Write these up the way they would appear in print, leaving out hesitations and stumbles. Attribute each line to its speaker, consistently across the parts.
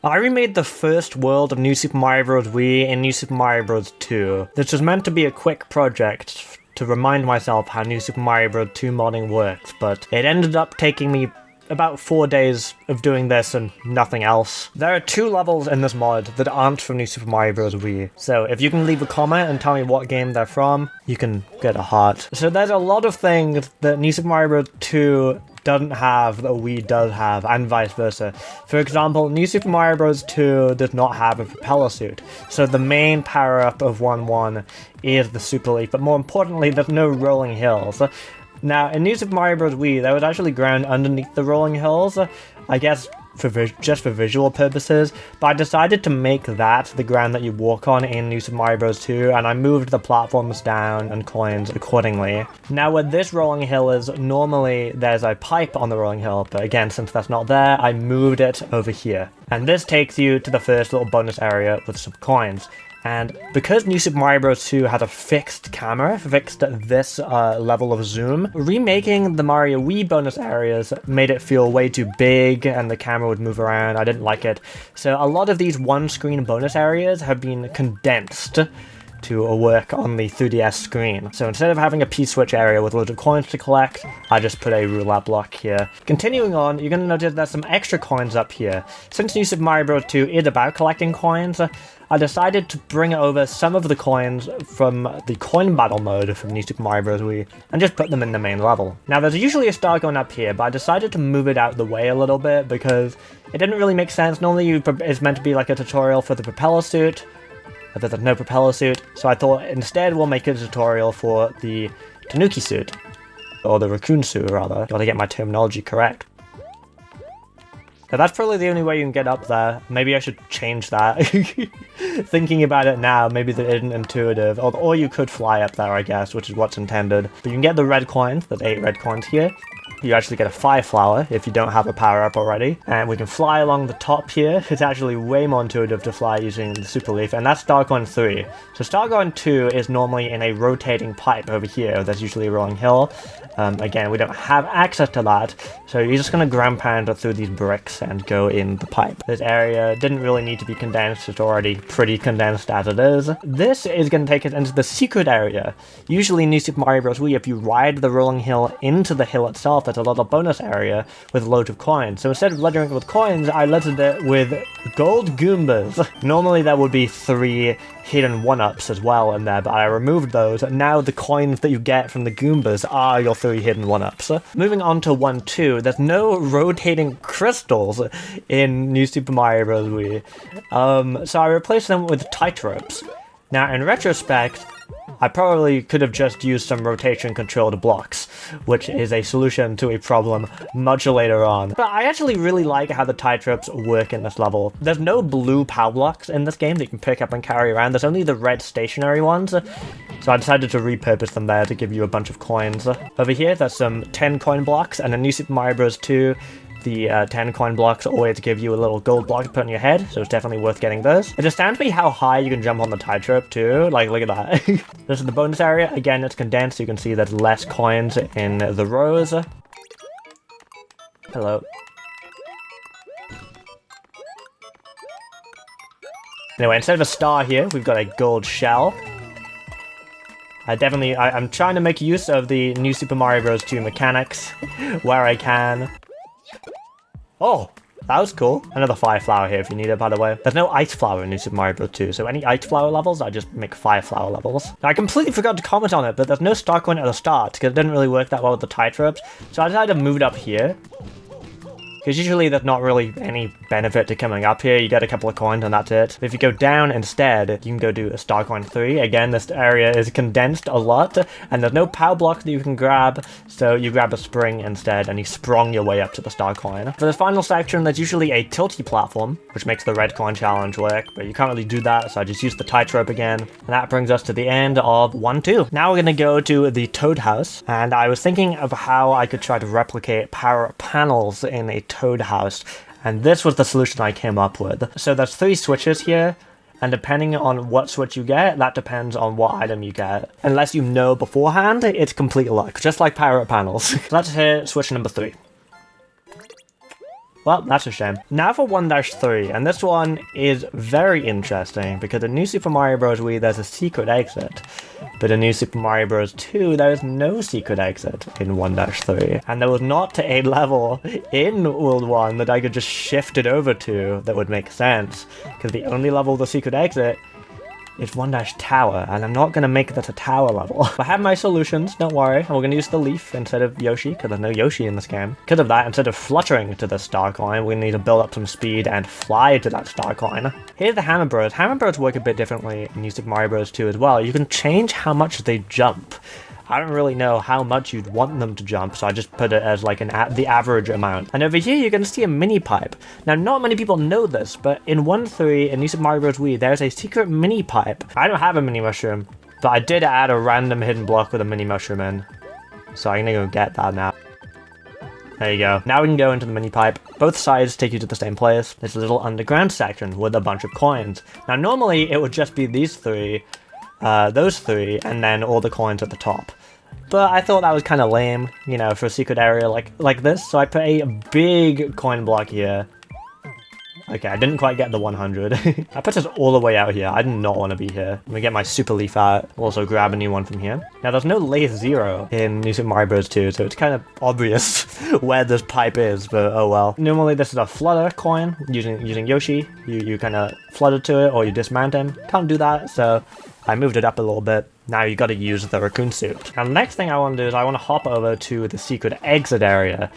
Speaker 1: I remade the first world of New Super Mario Bros. Wii in New Super Mario Bros. 2. This was meant to be a quick project to remind myself how New Super Mario Bros. 2 modding works, but it ended up taking me about 4 days of doing this and nothing else. There are 2 levels in this mod that aren't from New Super Mario Bros. Wii, so if you can leave a comment and tell me what game they're from, you can get a heart. So there's a lot of things that New Super Mario Bros. 2 doesn't have that Wii does have, and vice versa. For example, New Super Mario Bros. 2 does not have a propeller suit, so the main power-up of 1-1 is the Super Leaf, but more importantly, there's no rolling hills. Now, in New Super Mario Bros. Wii, there was actually ground underneath the rolling hills, I guess just for visual purposes, but I decided to make that the ground that you walk on in New Super Mario Bros. 2, and I moved the platforms down and coins accordingly. Now, where this rolling hill is, normally there's a pipe on the rolling hill, but again, since that's not there, I moved it over here. And this takes you to the first little bonus area with some coins. And because New Super Mario Bros. 2 had a fixed camera, fixed this level of zoom, remaking the Mario Wii bonus areas made it feel way too big and the camera would move around. I didn't like it. So a lot of these one-screen bonus areas have been condensed to work on the 3DS screen. So instead of having a P-switch area with loads of coins to collect, I just put a roulette block here. Continuing on, you're going to notice there's some extra coins up here. Since New Super Mario Bros. 2 is about collecting coins, I decided to bring over some of the coins from the coin battle mode from New Super Mario Bros. Wii and just put them in the main level. Now there's usually a star going up here, but I decided to move it out the way a little bit because it didn't really make sense. Normally it's meant to be like a tutorial for the propeller suit, but there's no propeller suit, so I thought instead we'll make a tutorial for the Tanuki suit, or the raccoon suit rather. Gotta get my terminology correct. Now that's probably the only way you can get up there. Maybe I should change that. Thinking about it now, maybe that isn't intuitive. Or you could fly up there, I guess, which is what's intended. But you can get the red coins, there's 8 red coins here. You actually get a 5 flower if you don't have a power-up already. And we can fly along the top here. It's actually way more intuitive to fly using the Super Leaf, and that's Starcoin 3. So Starcoin 2 is normally in a rotating pipe over here. There's usually a rolling hill. Again, we don't have access to that, so you're just going to ground pound through these bricks and go in the pipe. This area didn't really need to be condensed, it's already pretty condensed as it is. This is going to take us into the secret area. Usually in New Super Mario Bros. Wii, if you ride the rolling hill into the hill itself, there's a little bonus area with loads of coins. So instead of lettering it with coins, I lettered it with gold Goombas. Normally there would be 3 hidden 1-ups as well in there, but I removed those, and now the coins that you get from the Goombas are your 3 hidden 1-ups. Moving on to 1-2, there's no rotating crystals in New Super Mario Bros. Wii, so I replaced them with tightropes. Now in retrospect, I probably could have just used some rotation-controlled blocks, which is a solution to a problem much later on. But I actually really like how the tightropes work in this level. There's no blue power blocks in this game that you can pick up and carry around. There's only the red stationary ones, so I decided to repurpose them there to give you a bunch of coins. Over here, there's some 10 coin blocks, and in New Super Mario Bros. 2, the 10 coin blocks always give you a little gold block to put on your head, so it's definitely worth getting those. It astounds me how high you can jump on the tightrope too, like look at that. This is the bonus area. Again, it's condensed, so you can see there's less coins in the rows. Hello. Anyway, instead of a star here, we've got a gold shell. I'm trying to make use of the New Super Mario Bros. 2 mechanics where I can. Oh, that was cool. Another 5 flower here if you need it, by the way. There's no ice flower in New Super Mario Bros. 2, so any ice flower levels, I just make 5 flower levels. Now, I completely forgot to comment on it, but there's no star coin at the start, because it didn't really work that well with the tightropes, so I decided to move it up here. Because usually there's not really any benefit to coming up here, you get a couple of coins and that's it. But if you go down instead, you can go do a Starcoin 3. Again, this area is condensed a lot, and there's no power block that you can grab, so you grab a spring instead, and you sprung your way up to the Starcoin. For the final section, there's usually a tilty platform, which makes the red coin challenge work, but you can't really do that, so I just used the tightrope again. And that brings us to the end of 1-2. Now we're gonna go to the Toad House, and I was thinking of how I could try to replicate power panels in a Toad House, and this was the solution I came up with. So there's 3 switches here, and depending on what switch you get, that depends on what item you get. Unless you know beforehand, it's complete luck, just like power panels. Let's hit switch number 3. Well, that's a shame. Now for 1-3, and this one is very interesting because in New Super Mario Bros. Wii there's a secret exit, but in New Super Mario Bros. 2 there is no secret exit in 1-3, and there was not a level in World 1 that I could just shift it over to that would make sense, because the only level with a secret exit is 1-Tower, and I'm not going to make that a tower level. I have my solutions, don't worry, and we're going to use the leaf instead of Yoshi, because there's no Yoshi in this game. Because of that, instead of fluttering to the star coin, we're going to need to build up some speed and fly to that star coin. Here's the Hammer Bros. Hammer Bros work a bit differently in New Super Mario Bros. 2 as well. You can change how much they jump. I don't really know how much you'd want them to jump, so I just put it as like the average amount. And over here, you're going to see a mini pipe. Now, not many people know this, but in 1-3 in New Super Mario Bros. Wii, there's a secret mini pipe. I don't have a mini mushroom, but I did add a random hidden block with a mini mushroom in. So I'm going to go get that now. There you go. Now we can go into the mini pipe. Both sides take you to the same place. There's a little underground section with a bunch of coins. Now, normally it would just be these three, those three, and then all the coins at the top. But I thought that was kind of lame, you know, for a secret area like this, so I put a big coin block here. Okay, I didn't quite get the 100. I put this all the way out here. I did not want to be here. Let me get my Super Leaf out. Also grab a new one from here. Now, there's no Lace Zero in New Super Mario Bros. 2, so it's kind of obvious where this pipe is, but oh well. Normally, this is a flutter coin using Yoshi. You kind of flutter to it, or you dismount him. Can't do that, so I moved it up a little bit. Now you gotta use the raccoon suit. Now, the next thing I want to do is I want to hop over to the secret exit area.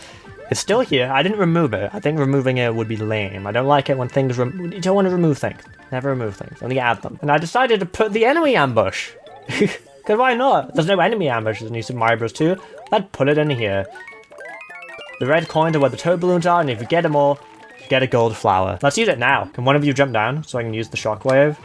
Speaker 1: It's still here. I didn't remove it. I think removing it would be lame. I don't like it when things you don't want to remove things. Never remove things. Only add them. And I decided to put the enemy ambush. Because why not? There's no enemy ambushes in New Super Mario Bros. 2. Let's put it in here. The red coins are where the toad balloons are, and if you get them all, you get a gold flower. Let's use it now. Can one of you jump down so I can use the shockwave?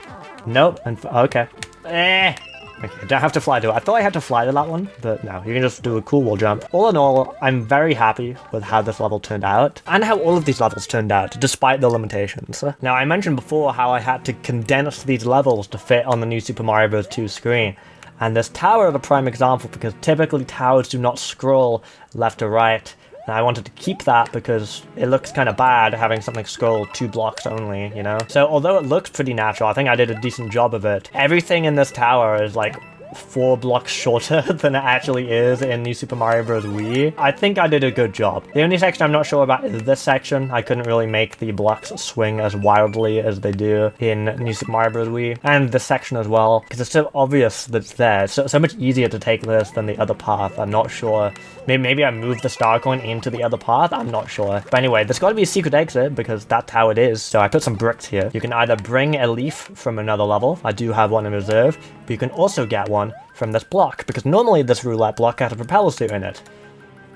Speaker 1: Nope. And okay. Okay, don't have to fly to it. I thought I had to fly to that one, but no, you can just do a cool wall jump. All in all, I'm very happy with how this level turned out, and how all of these levels turned out, despite the limitations. Now, I mentioned before how I had to condense these levels to fit on the New Super Mario Bros. 2 screen, and this tower is a prime example, because typically towers do not scroll left to right. And I wanted to keep that because it looks kind of bad having something scroll 2 blocks only, you know? So although it looks pretty natural, I think I did a decent job of it. Everything in this tower is like 4 blocks shorter than it actually is in New Super Mario Bros. Wii. I think I did a good job. The only section I'm not sure about is this section. I couldn't really make the blocks swing as wildly as they do in New Super Mario Bros. Wii. And this section as well, because it's so obvious that it's there. So much easier to take this than the other path. I'm not sure. Maybe I moved the star coin into the other path. I'm not sure. But anyway, there's got to be a secret exit because that's how it is. So I put some bricks here. You can either bring a leaf from another level. I do have one in reserve. But you can also get one from this block, because normally this roulette block has a propeller suit in it.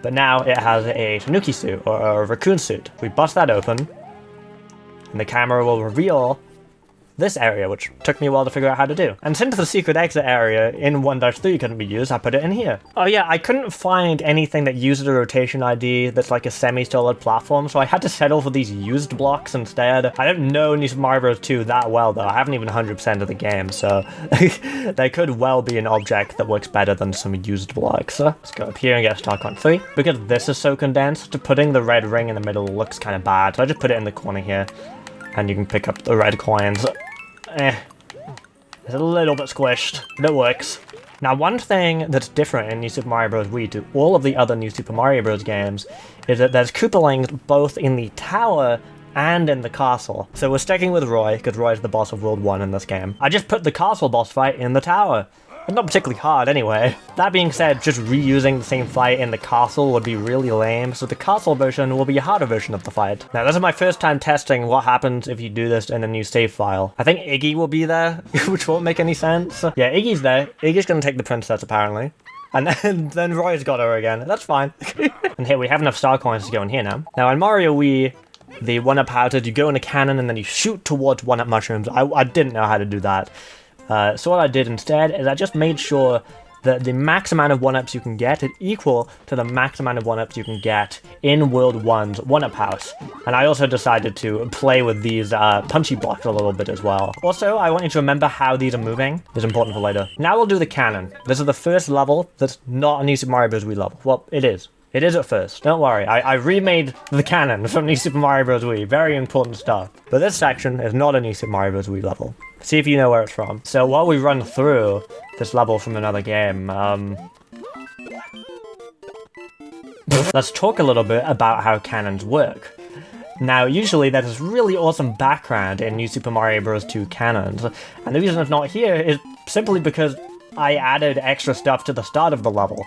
Speaker 1: But now it has a tanuki suit, or a raccoon suit. We bust that open, and the camera will reveal this area, which took me a while to figure out how to do. And since the secret exit area in 1-3 couldn't be used, I put it in here. Oh yeah, I couldn't find anything that uses a rotation ID that's like a semi-solid platform, so I had to settle for these used blocks instead. I don't know New Super Mario Bros. 2 that well though. I haven't even 100% of the game, so there could well be an object that works better than some used blocks. So let's go up here and get Star Coin 3. Because this is so condensed, putting the red ring in the middle looks kind of bad, so I just put it in the corner here, and you can pick up the red coins. It's a little bit squished, but it works. Now, one thing that's different in New Super Mario Bros. Wii to all of the other New Super Mario Bros. Games is that there's Koopalings both in the tower and in the castle. So we're sticking with Roy, because Roy's the boss of World 1 in this game. I just put the castle boss fight in the tower. It's not particularly hard anyway. That being said, just reusing the same fight in the castle would be really lame, so the castle version will be a harder version of the fight. Now, this is my first time testing what happens if you do this in a new save file. I think Iggy will be there, which won't make any sense. Yeah, Iggy's there. Iggy's gonna take the princess, apparently. And then Roy's got her again. That's fine. And here, we have enough star coins to go in here now. Now, in Mario Wii, the 1-up how to, you go in a cannon and then you shoot towards 1-up mushrooms. I didn't know how to do that. So what I did instead is I just made sure that the max amount of 1-ups you can get is equal to the max amount of 1-ups you can get in World 1's 1-up house. And I also decided to play with these punchy blocks a little bit as well. Also, I want you to remember how these are moving. It's important for later. Now we'll do the cannon. This is the first level that's not a New Super Mario Bros. Wii level. Well, it is. It is at first. Don't worry. I remade the canon from New Super Mario Bros. Wii. Very important stuff. But this section is not a New Super Mario Bros. Wii level. See if you know where it's from. So while we run through this level from another game, let's talk a little bit about how cannons work. Now, usually there's this really awesome background in New Super Mario Bros. 2 cannons, and the reason it's not here is simply because I added extra stuff to the start of the level.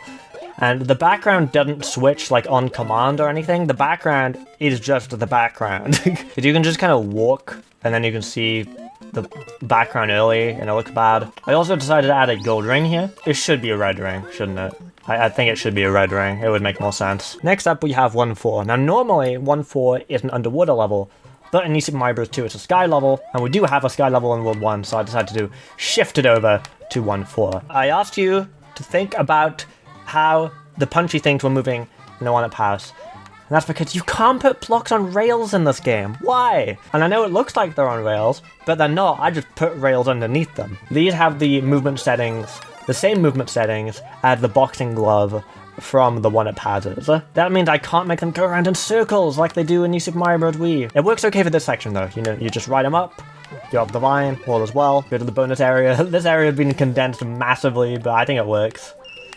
Speaker 1: And the background doesn't switch like on command or anything. The background is just the background. You can just kind of walk, and then you can see the background early, and it looks bad. I also decided to add a gold ring here. It should be a red ring, shouldn't it? I think it should be a red ring. It would make more sense. Next up, we have 1-4. Now, normally, 1-4 is an underwater level, but in New Super Mario Bros. 2, it's a sky level, and we do have a sky level in World 1, so I decided to shift it over to 1-4. I asked you to think about how the punchy things were moving in the one-up house. And that's because you can't put blocks on rails in this game. Why? And I know it looks like they're on rails, but they're not. I just put rails underneath them. These have the movement settings, the same movement settings as the boxing glove from the one-up houses. That means I can't make them go around in circles like they do in New Super Mario Bros. Wii. It works okay for this section though. You know, you just ride them up, go up the vine, all as well, go to the bonus area. This area has been condensed massively, but I think it works.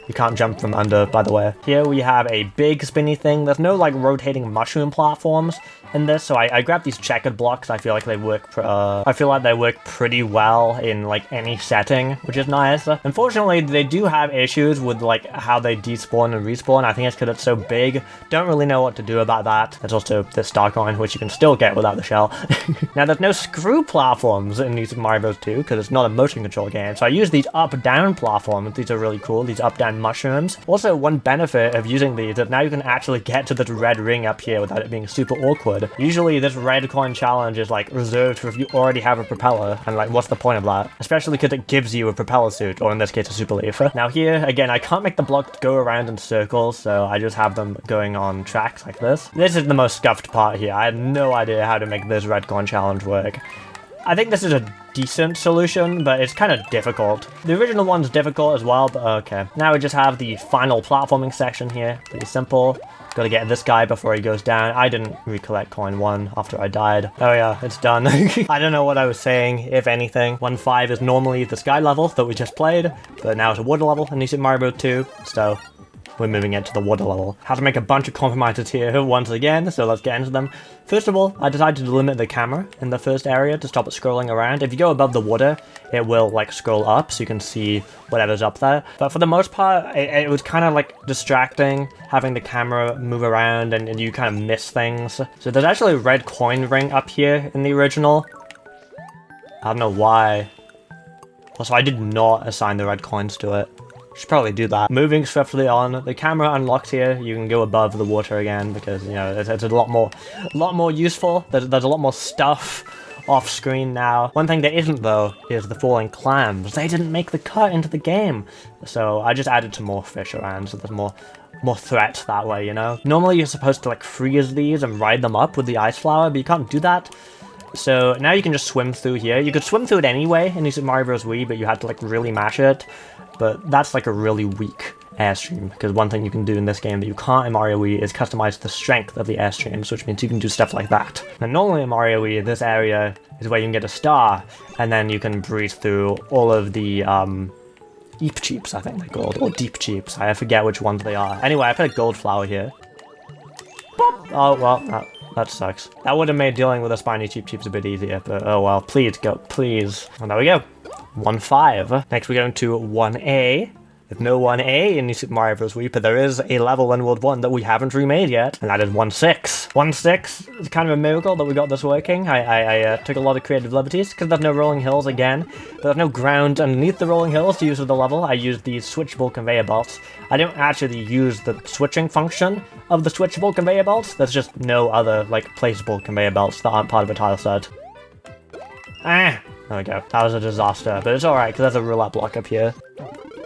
Speaker 1: You can't jump them under, by the way. Here we have a big spinny thing. There's no like rotating mushroom platforms in this, so I grabbed these checkered blocks. I feel like they work. I feel like they work pretty well in like any setting, which is nice. Unfortunately, they do have issues with like how they despawn and respawn. I think it's because it's so big. Don't really know what to do about that. There's also this star coin, which you can still get without the shell. Now, there's no screw platforms in New Super Mario Bros. 2 because it's not a motion control game. So I use these up-down platforms. These are really cool. These up-down mushrooms. Also, one benefit of using these is now you can actually get to this red ring up here without it being super awkward. Usually this red coin challenge is like reserved for if you already have a propeller, and like what's the point of that? Especially because it gives you a propeller suit, or in this case a super leaf. Now here, again, I can't make the blocks go around in circles, so I just have them going on tracks like this. This is the most scuffed part here. I had no idea how to make this red coin challenge work. I think this is a decent solution, but it's kind of difficult. The original one's difficult as well, but okay. Now we just have the final platforming section here. Pretty simple. Gotta get this guy before he goes down. I didn't recollect coin 1 after I died. Oh yeah, it's done. I don't know what I was saying, if anything. 1-5 is normally the sky level that we just played, but now it's a water level in New Super Mario Bros. 2, so we're moving into the water level. Had to make a bunch of compromises here once again, so let's get into them. First of all, I decided to limit the camera in the first area to stop it scrolling around. If you go above the water, it will like scroll up so you can see whatever's up there. But for the most part, it was kind of like distracting having the camera move around and you kind of miss things. So there's actually a red coin ring up here in the original. I don't know why. Also, I did not assign the red coins to it. Should probably do that. Moving swiftly on, the camera unlocks here. You can go above the water again because, you know, it's a lot more useful. There's a lot more stuff off screen now. One thing that isn't though is the falling clams. They didn't make the cut into the game, so I just added some more fish around so there's more threat that way, you know. Normally you're supposed to like freeze these and ride them up with the ice flower, but you can't do that. So now you can just swim through here. You could swim through it anyway in New Super Mario Bros. Wii, but you had to like really mash it. But that's like a really weak airstream, because one thing you can do in this game that you can't in Mario Wii is customize the strength of the airstreams, which means you can do stuff like that. Now normally in Mario Wii, this area is where you can get a star, and then you can breeze through all of the Eep Cheeps, I think they're called, or Deep Cheeps. I forget which ones they are. Anyway, I put a gold flower here. Boop! Oh, well, that sucks. That would have made dealing with a spiny Cheep Cheeps a bit easier, but oh well, please go, please. And there we go. 1-5. Next we're going to 1A. There's no 1A in New Super Mario Bros. Wii, but there is a level in World 1 that we haven't remade yet, and that is 1-6. 1-6 is kind of a miracle that we got this working. I took a lot of creative liberties, because there's no rolling hills again, but there's no ground underneath the rolling hills to use with the level. I used these switchable conveyor belts. I don't actually use the switching function of the switchable conveyor belts. There's just no other, like, placeable conveyor belts that aren't part of a tile set. There we go. That was a disaster, but it's alright, because there's a roulette block up here.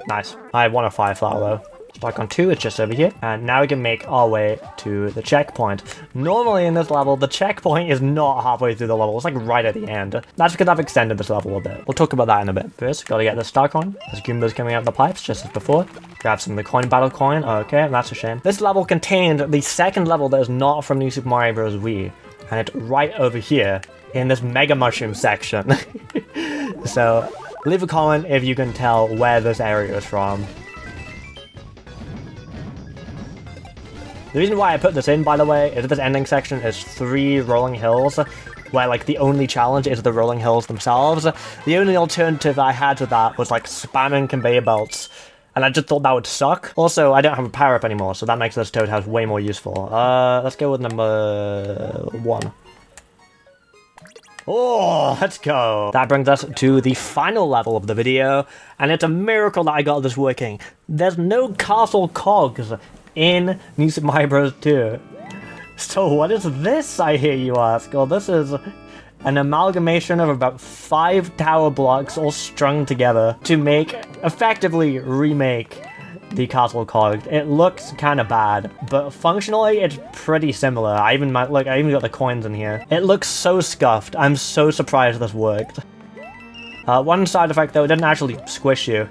Speaker 1: Nice. I want a fire flower, though. Starcon 2 is just over here, and now we can make our way to the checkpoint. Normally in this level, the checkpoint is not halfway through the level, it's like right at the end. That's because I've extended this level a bit. We'll talk about that in a bit. First, gotta get the star coin. There's Goombas coming out of the pipes, just as before. Grab some of the coin battle coin. Okay, that's a shame. This level contained the second level that is not from New Super Mario Bros. Wii, and it's right over here in this Mega Mushroom section. So, leave a comment if you can tell where this area is from. The reason why I put this in, by the way, is this ending section is 3 rolling hills, where like the only challenge is the rolling hills themselves. The only alternative I had to that was like spamming conveyor belts, and I just thought that would suck. Also, I don't have a power-up anymore, so that makes this Toad House way more useful. Let's go with number 1. Oh, let's go! That brings us to the final level of the video, and it's a miracle that I got this working. There's no castle cogs in New Super Mario Bros. 2. So what is this, I hear you ask? Well, this is an amalgamation of about 5 tower blocks all strung together to make, effectively remake the castle cog. It looks kind of bad, but functionally it's pretty similar. I even got the coins in here. It looks so scuffed. I'm so surprised this worked. One side effect though, it didn't actually squish you.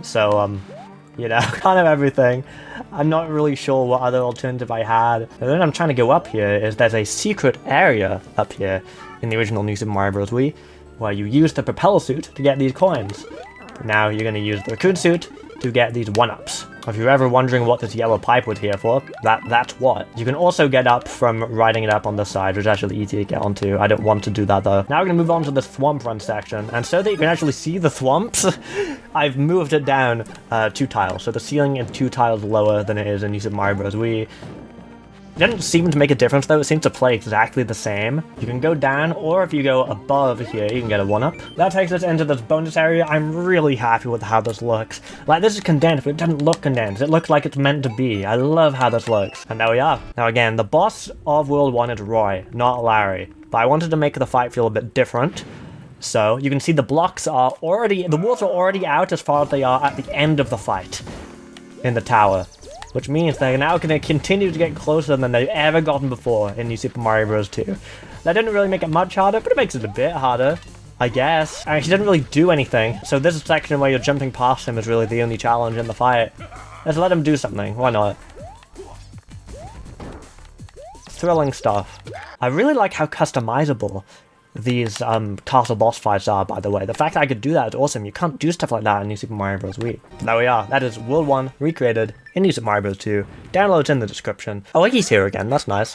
Speaker 1: So, you know, kind of everything. I'm not really sure what other alternative I had. And then I'm trying to go up here is there's a secret area up here in the original New Super Mario Bros. Wii, where you use the propeller suit to get these coins. Now you're going to use the raccoon suit to get these 1-ups. If you're ever wondering what this yellow pipe was here for, that's what. You can also get up from riding it up on the side, which is actually easy to get onto. I don't want to do that though. Now we're going to move on to the thwomp run section, and so that you can actually see the thwomps, I've moved it down 2 tiles. So the ceiling is 2 tiles lower than it is in New Super Mario Bros. Wii. It doesn't seem to make a difference though, it seems to play exactly the same. You can go down, or if you go above here, you can get a 1-up. That takes us into this bonus area. I'm really happy with how this looks. Like, this is condensed, but it doesn't look condensed. It looks like it's meant to be. I love how this looks. And there we are. Now again, the boss of World 1 is Roy, not Larry. But I wanted to make the fight feel a bit different. So, you can see the blocks are already, the walls are already out as far as they are at the end of the fight in the tower. Which means they're now going to continue to get closer than they've ever gotten before in New Super Mario Bros. 2. That didn't really make it much harder, but it makes it a bit harder, I guess. And he didn't really do anything, so this section where you're jumping past him is really the only challenge in the fight. Let's let him do something, why not? Thrilling stuff. I really like how customizable these castle boss fights are, by the way. The fact that I could do that is awesome. You can't do stuff like that in New Super Mario Bros. Wii. There we are. That is World 1 recreated in New Super Mario Bros. 2. Downloads in the description. Oh, he's here again. That's nice.